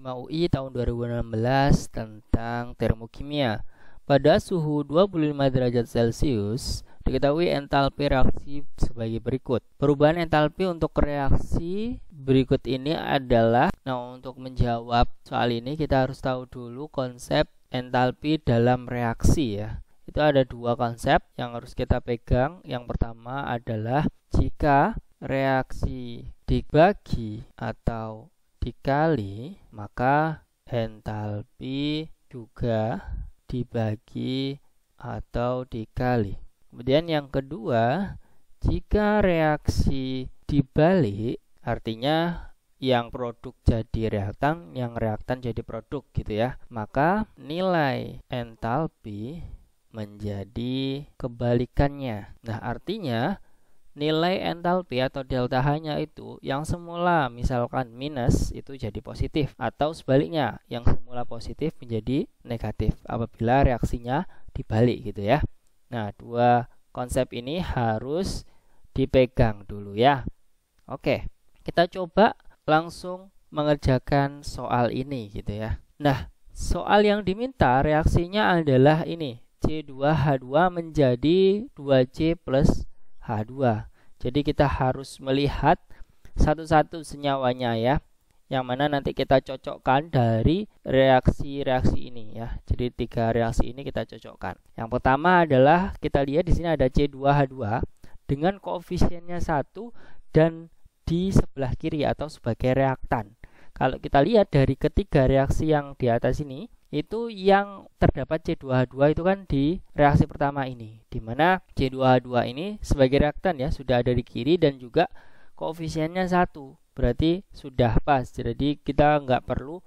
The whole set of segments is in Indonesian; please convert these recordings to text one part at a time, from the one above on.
5 UI tahun 2016 tentang termokimia. Pada suhu 25 derajat Celcius, diketahui entalpi reaksi sebagai berikut. Perubahan entalpi untuk reaksi berikut ini adalah, untuk menjawab soal ini kita harus tahu dulu konsep entalpi dalam reaksi ya. Itu ada dua konsep yang harus kita pegang. Yang pertama adalah jika reaksi dibagi atau dikali, maka entalpi juga dibagi atau dikali. Kemudian yang kedua, jika reaksi dibalik, artinya yang produk jadi reaktan, yang reaktan jadi produk gitu ya, maka nilai entalpi menjadi kebalikannya. Nah, artinya nilai entalpi atau delta H-nya itu yang semula misalkan minus itu jadi positif, atau sebaliknya yang semula positif menjadi negatif apabila reaksinya dibalik gitu ya. Nah, dua konsep ini harus dipegang dulu ya. Oke, kita coba langsung mengerjakan soal ini gitu ya. Nah, soal yang diminta reaksinya adalah ini, C2H2 menjadi 2C plus H2. Jadi kita harus melihat satu-satu senyawanya ya, yang mana nanti kita cocokkan dari reaksi-reaksi ini ya. Jadi tiga reaksi ini kita cocokkan. Yang pertama adalah kita lihat di sini ada C2H2 dengan koefisiennya 1 dan di sebelah kiri atau sebagai reaktan. Kalau kita lihat dari ketiga reaksi yang di atas ini, itu yang terdapat C2H2 itu kan di reaksi pertama ini, di mana C2H2 ini sebagai reaktan ya sudah ada di kiri dan juga koefisiennya 1, berarti sudah pas. Jadi kita nggak perlu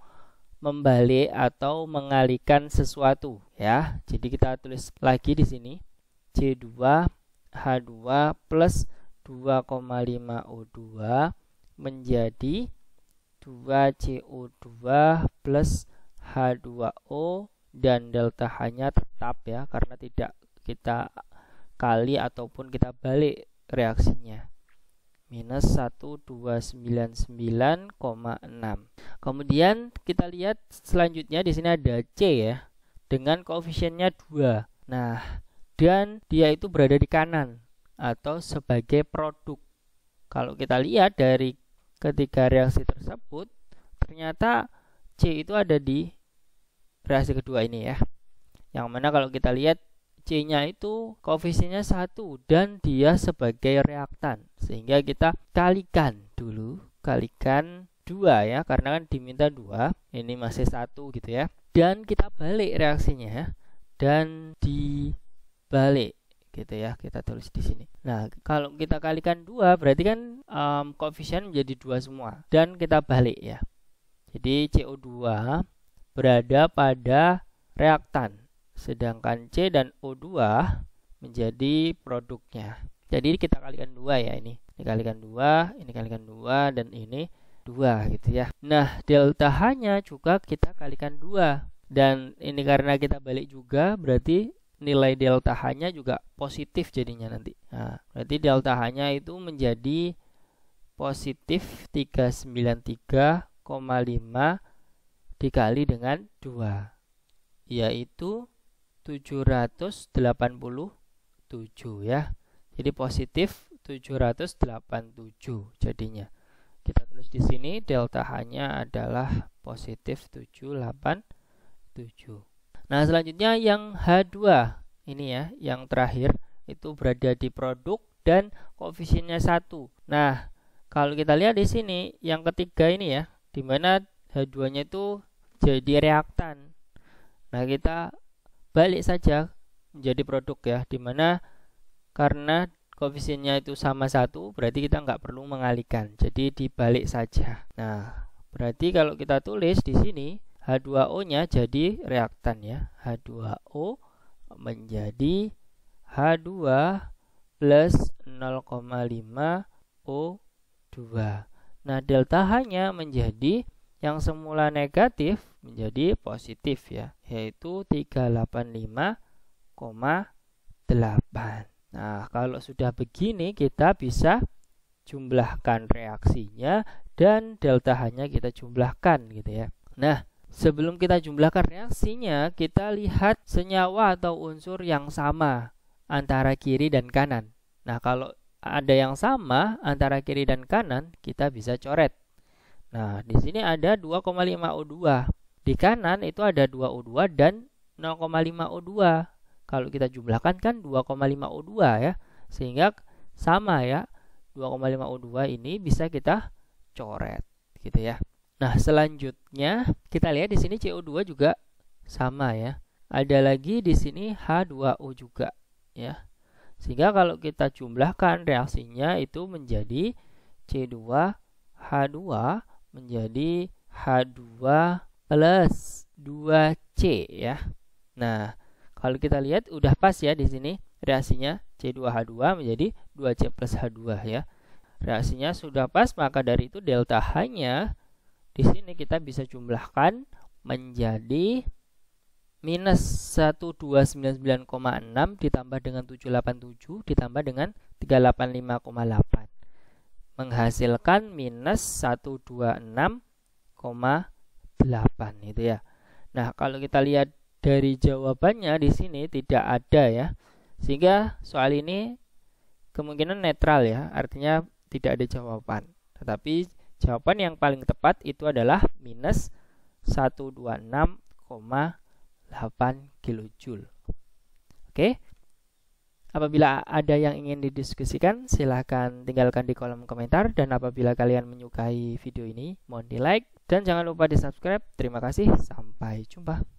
membalik atau mengalihkan sesuatu ya. Jadi kita tulis lagi di sini C2H2 plus 2,5 O2 menjadi 2CO2 plus H2O, dan delta H-nya tetap ya karena tidak kita kali ataupun kita balik reaksinya, minus 1299,6. Kemudian kita lihat selanjutnya di sini ada C ya dengan koefisiennya 2. Nah, dan dia itu berada di kanan atau sebagai produk. Kalau kita lihat dari ketiga reaksi tersebut, ternyata C itu ada di reaksi kedua ini ya. Yang mana kalau kita lihat C-nya itu koefisiennya 1 dan dia sebagai reaktan. Sehingga kita kalikan dulu, kalikan 2 ya, karena kan diminta 2, ini masih 1 gitu ya. Dan kita balik reaksinya dan dibalik gitu ya, kita tulis di sini. Nah, kalau kita kalikan 2 berarti kan koefisien menjadi 2 semua dan kita balik ya. Jadi CO2 berada pada reaktan, sedangkan C dan O2 menjadi produknya. Jadi kita kalikan 2 ya, ini kalikan 2, ini kalikan 2, dan ini 2 gitu ya. Nah, delta H-nya juga kita kalikan 2, dan ini karena kita balik juga berarti nilai delta H-nya juga positif jadinya nanti. Nah, berarti delta H-nya itu menjadi positif 393,5 dikali dengan 2, yaitu 787 ya. Jadi positif 787 jadinya. Kita tulis di sini delta H-nya adalah positif 787. Nah, selanjutnya yang H2 ini ya, yang terakhir itu berada di produk dan koefisiennya 1. Nah, kalau kita lihat di sini yang ketiga ini ya, di mana H2-nya itu jadi reaktan. Nah, kita balik saja menjadi produk ya, dimana karena koefisiennya itu sama 1 berarti kita nggak perlu mengalihkan, jadi dibalik saja. Nah, berarti kalau kita tulis di sini H2O-nya jadi reaktan ya, H2O menjadi H2 plus 0,5 O2. Nah, delta H-nya menjadi yang semula negatif menjadi positif ya, yaitu 385,8. Nah, kalau sudah begini kita bisa jumlahkan reaksinya dan delta H-nya kita jumlahkan gitu ya. Nah, sebelum kita jumlahkan reaksinya, kita lihat senyawa atau unsur yang sama antara kiri dan kanan. Nah, kalau ada yang sama antara kiri dan kanan, kita bisa coret. Nah, di sini ada 2,5 O2. Di kanan itu ada 2 O2 dan 0,5 O2. Kalau kita jumlahkan kan 2,5 O2 ya. Sehingga sama ya. 2,5 O2 ini bisa kita coret gitu ya. Nah, selanjutnya kita lihat di sini CO2 juga sama ya. Ada lagi di sini H2O juga ya. Sehingga kalau kita jumlahkan reaksinya itu menjadi C2H2 menjadi H2 plus 2C ya. Nah, kalau kita lihat udah pas ya di sini reaksinya C2H2 menjadi 2C plus H2 ya. Reaksinya sudah pas, maka dari itu delta H-nya di sini kita bisa jumlahkan menjadi minus 1299,6 ditambah dengan 787 ditambah dengan 385,8 menghasilkan minus 126,8 itu ya. Nah, kalau kita lihat dari jawabannya di sini tidak ada ya. Sehingga soal ini kemungkinan netral ya, artinya tidak ada jawaban. Tetapi jawaban yang paling tepat itu adalah minus 126,8 kilojoule. Oke. Apabila ada yang ingin didiskusikan, silahkan tinggalkan di kolom komentar. Dan apabila kalian menyukai video ini, mohon di like. Dan jangan lupa di subscribe. Terima kasih. Sampai jumpa.